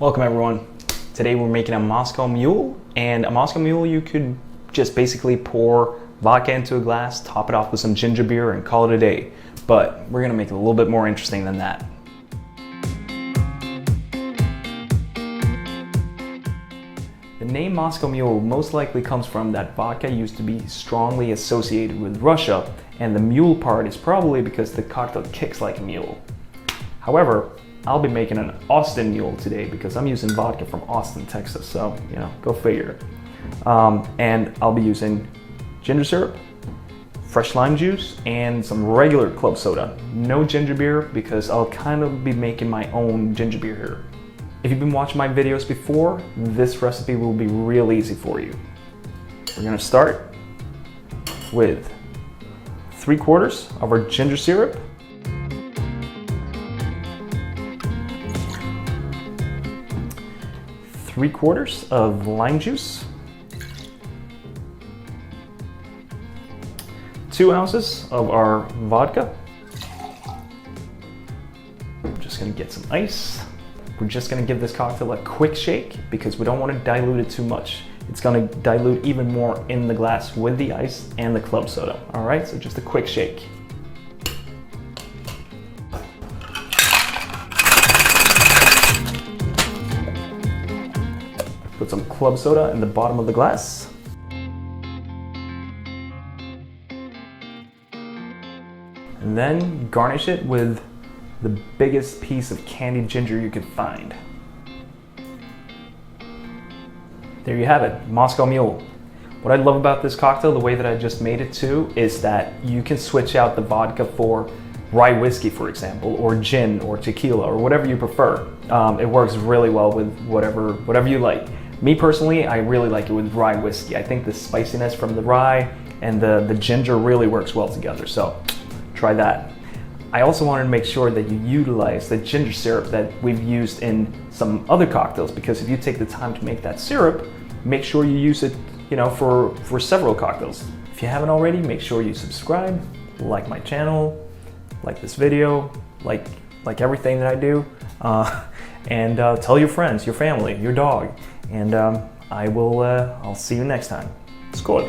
Welcome everyone. Today we're making a Moscow Mule, and a Moscow Mule you could just basically pour vodka into a glass, top it off with some ginger beer and call it a day. But we're gonna make it a little bit more interesting than that. The name Moscow Mule most likely comes from that vodka used to be strongly associated with Russia, and the mule part is probably because the cocktail kicks like a mule. However, I'll be making an Austin Mule today because I'm using vodka from Austin, Texas, so, you know, go figure. And I'll be using ginger syrup, fresh lime juice, and some regular club soda. No ginger beer because I'll kind of be making my own ginger beer here. If you've been watching my videos before, this recipe will be real easy for you. We're gonna start with 3/4 of our ginger syrup, 3/4 of lime juice, 2 ounces of our vodka. I'm just gonna get some ice. We're just gonna give this cocktail a quick shake because we don't want to dilute it too much. It's gonna dilute even more in the glass with the ice and the club soda. All right, so just a quick shake. Put some club soda in the bottom of the glass. And then garnish it with the biggest piece of candied ginger you could find. There you have it, Moscow Mule. What I love about this cocktail, the way that I just made it too, is that you can switch out the vodka for rye whiskey, for example, or gin or tequila or whatever you prefer. It works really well with whatever you like. Me personally, I really like it with rye whiskey. I think the spiciness from the rye and the ginger really works well together, so try that. I also wanted to make sure that you utilize the ginger syrup that we've used in some other cocktails, because if you take the time to make that syrup, make sure you use it, you know, for several cocktails. If you haven't already, make sure you subscribe, like my channel, like this video, like everything that I do, and tell your friends, your family, your dog, and I'll see you next time. Skål!